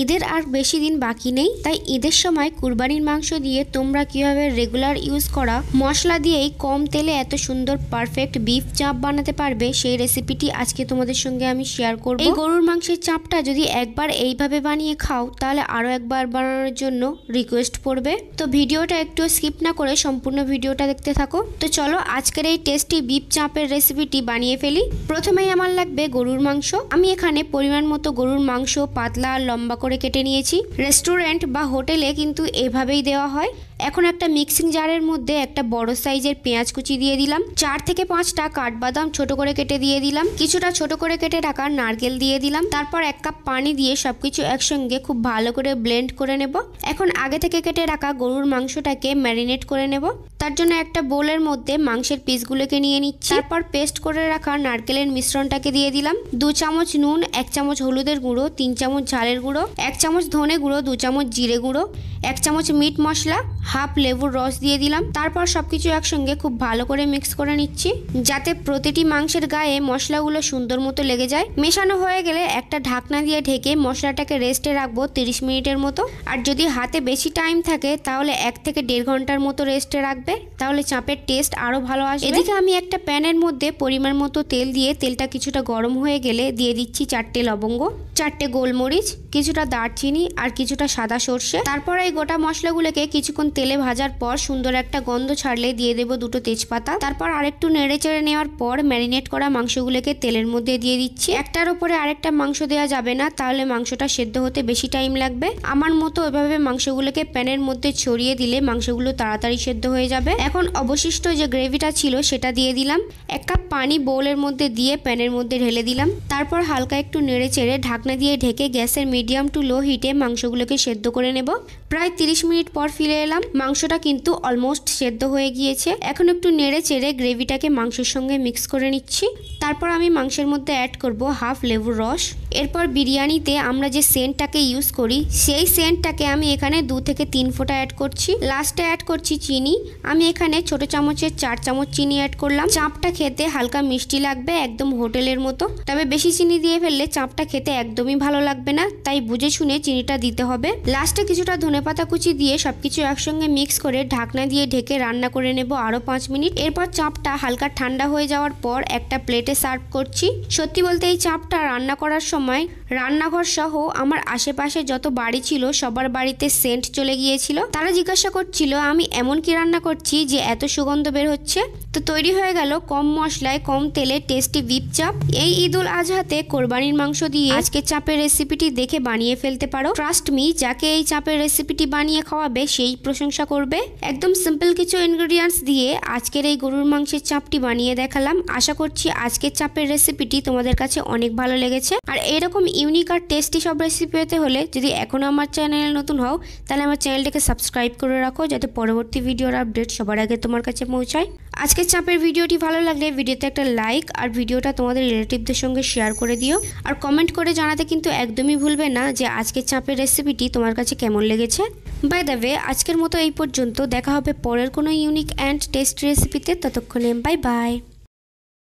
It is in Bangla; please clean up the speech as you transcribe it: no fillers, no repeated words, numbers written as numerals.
ঈদের আর বেশি দিন বাকি নেই, তাই ঈদের সময় কুরবানির মাংস দিয়ে তোমরা কিভাবে রেগুলার ইউজ করা মশলা দিয়েই কম তেলে এত সুন্দর পারফেক্ট বিফ চাপ বানাতে পারবে সেই রেসিপিটি আজকে তোমাদের সঙ্গে আমি শেয়ার করব। এই গরুর মাংসের চাপটা যদি একবার এইভাবে বানিয়ে খাও তাহলে আরো একবার বানানোর জন্য রিকোয়েস্ট পড়বে। তো ভিডিওটা একটু স্কিপ না করে সম্পূর্ণ ভিডিওটা দেখতে থাকো। তো চলো আজকের এই টেস্টি বিফ চাপের রেসিপিটি বানিয়ে ফেলি। প্রথমেই আমার লাগবে গরুর মাংস। আমি এখানে পরিমাণ মতো গরুর মাংস পাতলা আর লম্বা করে কেটে নিয়েছি। রেস্টুরেন্ট বা হোটেলে কিন্তু এভাবেই দেওয়া হয়। এখন একটা মিক্সিং জারের মধ্যে একটা বড় সাইজের পেঁয়াজ কুচি দিয়ে দিলাম। 4 থেকে 5টা কাঠবাদাম ছোট করে কেটে দিয়ে দিলাম। কিছুটা ছোট করে কেটে রাখা নারকেল দিয়ে দিলাম। তারপর 1 কাপ পানি দিয়ে সবকিছু একসঙ্গে খুব ভালো করে ব্লেন্ড করে নেব। এখন আগে থেকে কেটে রাখা গরুর মাংসটাকে ম্যারিনেট করে নেব। তার জন্য একটা বোলের মধ্যে মাংসের পিসগুলোকে নিয়ে নিচ্ছি। তারপর পেস্ট করে রাখা নারকেলের মিশ্রণটাকে দিয়ে দিলাম। 2 চামচ নুন, 1 চামচ হলুদের গুঁড়ো, 3 চামচ ঝালের গুঁড়ো, 1 চামচ ধনে গুঁড়ো, 2 চামচ জিরে গুঁড়ো, 1 চামচ মিট মশলা, হাফ লেবুর রস দিয়ে দিলাম। তারপর সবকিছু একসঙ্গে খুব ভালো করে মিক্স করে নিচ্ছি যাতে প্রতিটি মাংসের গায়ে মশলাগুলো সুন্দর মতো লেগে যায়। মেশানো হয়ে গেলে একটা ঢাকনা দিয়ে ঢেকে মশলাটাকে রেস্টে রাখবো 30 মিনিটের মতো। আর যদি হাতে বেশি টাইম থাকে তাহলে 1 থেকে 1.5 ঘন্টার মতো রেস্টে রাখবে, তাহলে চাপের টেস্ট আরো ভালো আসবে। এদিকে আমি একটা প্যানের মধ্যে পরিমাণ মতো তেল দিয়ে তেলটা কিছুটা গরম হয়ে গেলে দিয়ে দিচ্ছি 4টে লবঙ্গ, 4টে গোলমরিচ, কিছুটা দারচিনি আর কিছুটা সাদা সর্ষে। তারপর এই গোটা মশলাগুলোকে কিছুক্ষণ তেলে ভাজার পর সুন্দর একটা গন্ধ ছাড়লে দিয়ে দেবো 2টো তেজপাতা। তারপর আরেকটু নেড়ে চেড়ে নেওয়ার পর ম্যারিনেট করা মাংসগুলোকে তেলের মধ্যে দিয়ে দিচ্ছি। একটার উপরে আরেকটা মাংস দেওয়া যাবে না, তাহলে মাংসটা সেদ্ধ হতে বেশি টাইম লাগবে। আমার মতো এভাবে মাংসগুলোকে প্যানের মধ্যে ছড়িয়ে দিলে মাংসগুলো তাড়াতাড়ি সেদ্ধ হয়ে যাবে। এখন অবশিষ্ট যে গ্রেভিটা ছিল সেটা দিয়ে দিলাম। 1 কাপ পানি বোলের মধ্যে দিয়ে প্যানের মধ্যে ঢেলে দিলাম। তারপর হালকা একটু নেড়ে চেড়ে ঢাকনা দিয়ে ঢেকে গ্যাসের মিডিয়াম টু লো হিটে মাংসগুলোকে সেদ্ধ করে নেব। প্রায় 30 মিনিট পর ফিরে এলাম। মাংসটা কিন্তু অলমোস্ট সেদ্ধ হয়ে গিয়েছে। এখন একটু নেড়ে চেড়ে গ্রেভিটাকে মাংসের সঙ্গে মিক্স করে নিচ্ছি। তারপর আমি মাংসের মধ্যে অ্যাড করব হাফ লেবুর রস। এরপর বিরিয়ানিতে আমরা যে সেন্টটাকে ইউজ করি সেই সেন্টটাকে আমি এখানে 2 থেকে 3 ফোঁটা অ্যাড করছি। লাস্টে অ্যাড করছি চিনি। আমি এখানে ছোট চামচের 4 চামচ চিনি অ্যাড করলাম। চাপটা খেতে হালকা মিষ্টি লাগবে, একদম হোটেলের মতো। তবে বেশি চিনি দিয়ে ফেললে চাপটা খেতে একদমই ভালো লাগবে না, তাই বুঝে শুনে চিনিটা দিতে হবে। লাস্টে কিছুটা ধনেপাতা কুচি দিয়ে সবকিছু একসঙ্গে মিক্স করে ঢাকনা দিয়ে ঢেকে রান্না করে নেব আরো 5 মিনিট। এরপর চাপটা হালকা ঠান্ডা হয়ে যাওয়ার পর একটা প্লেটে সার্ভ করছি। সত্যি বলতে এই চাপটা রান্না করার সময় রান্নাঘর সহ আমার আশেপাশে যত বাড়ি ছিল সবার বাড়িতে সেন্ট চলে গিয়েছিল। তারা জিজ্ঞাসা করছিল আমি এমন কি রান্না করছি যে এত সুগন্ধ বের হচ্ছে। তো তৈরি হয়ে গেল কম মশলায় কম তেলে টেস্টি বিফ চাপ। এই ঈদ উল আজহাতে কোরবানির মাংস দিয়ে আজকের চাপের রেসিপিটি দেখে বানিয়ে ফেলতে পারো। ট্রাস্ট মি, যাকে এই চাপের রেসিপিটি বানিয়ে খাওয়াবে সেই প্রশংসা করবে। একদম সিম্পল কিছু ইনগ্রেডিয়েন্টস দিয়ে আজকের এই গরুর মাংসের চাপটি বানিয়ে দেখালাম। আশা করছি আজকের চাপের রেসিপিটি তোমাদের কাছে অনেক ভালো লেগেছে। আর এরকম ইউনিক আর টেস্টি সব রেসিপি পেতে হলে যদি এখনো আমার চ্যানেলে নতুন হও তাহলে আমার চ্যানেলটাকে সাবস্ক্রাইব করে রাখো যাতে পরবর্তী ভিডিওর আপডেট সবার আগে তোমার কাছে পৌঁছায়। আজকের চাপের ভিডিওটি ভালো লাগলে ভিডিওতে একটা লাইক আর ভিডিওটা তোমাদের রিলেটিভদের সঙ্গে শেয়ার করে দিও। আর কমেন্ট করে জানাতে কিন্তু একদমই ভুলবে না যে আজকের চাপের রেসিপিটি তোমার কাছে কেমন লেগেছে। বাই দ্য ওয়ে, আজকের মতো এই পর্যন্ত। দেখা হবে পরের কোনো ইউনিক অ্যান্ড টেস্টি রেসিপিতে। ততক্ষণে বাই বাই।